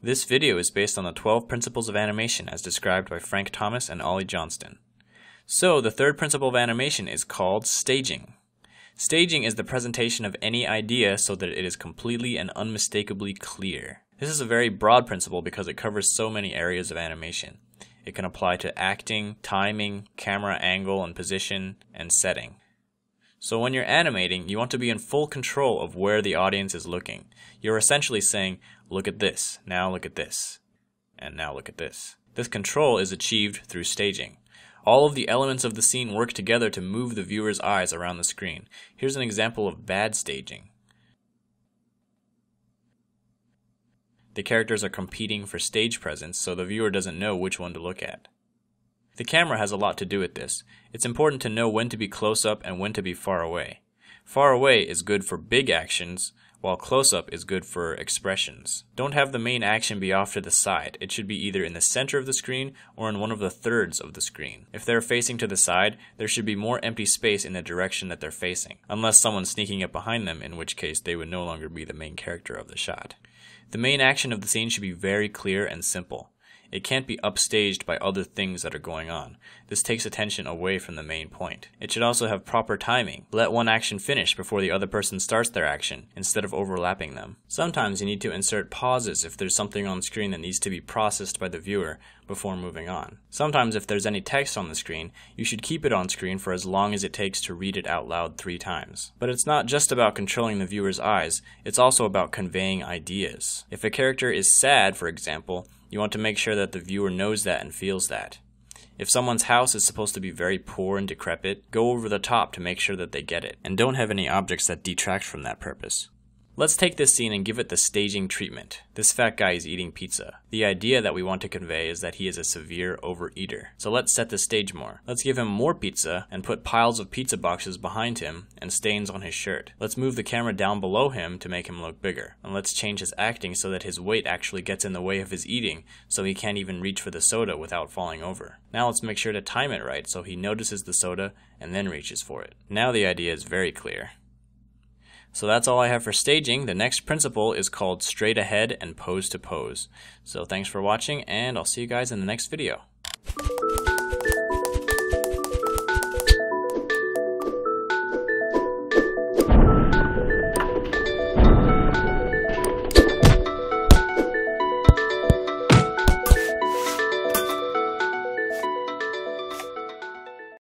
This video is based on the 12 principles of animation as described by Frank Thomas and Ollie Johnston. So, the third principle of animation is called staging. Staging is the presentation of any idea so that it is completely and unmistakably clear. This is a very broad principle because it covers so many areas of animation. It can apply to acting, timing, camera angle and position, and setting. So when you're animating, you want to be in full control of where the audience is looking. You're essentially saying, look at this, now look at this, and now look at this. This control is achieved through staging. All of the elements of the scene work together to move the viewer's eyes around the screen. Here's an example of bad staging. The characters are competing for stage presence, so the viewer doesn't know which one to look at. The camera has a lot to do with this. It's important to know when to be close up and when to be far away. Far away is good for big actions, while close up is good for expressions. Don't have the main action be off to the side. It should be either in the center of the screen or in one of the thirds of the screen. If they're facing to the side, there should be more empty space in the direction that they're facing, unless someone's sneaking up behind them, in which case they would no longer be the main character of the shot. The main action of the scene should be very clear and simple. It can't be upstaged by other things that are going on. This takes attention away from the main point. It should also have proper timing. Let one action finish before the other person starts their action, instead of overlapping them. Sometimes you need to insert pauses if there's something on screen that needs to be processed by the viewer before moving on. Sometimes if there's any text on the screen, you should keep it on screen for as long as it takes to read it out loud 3 times. But it's not just about controlling the viewer's eyes, it's also about conveying ideas. If a character is sad, for example, you want to make sure that the viewer knows that and feels that. If someone's house is supposed to be very poor and decrepit, go over the top to make sure that they get it, and don't have any objects that detract from that purpose. Let's take this scene and give it the staging treatment. This fat guy is eating pizza. The idea that we want to convey is that he is a severe overeater. So let's set the stage more. Let's give him more pizza and put piles of pizza boxes behind him and stains on his shirt. Let's move the camera down below him to make him look bigger. And let's change his acting so that his weight actually gets in the way of his eating, so he can't even reach for the soda without falling over. Now let's make sure to time it right so he notices the soda and then reaches for it. Now the idea is very clear. So that's all I have for staging. The next principle is called straight ahead and pose to pose. So thanks for watching, and I'll see you guys in the next video.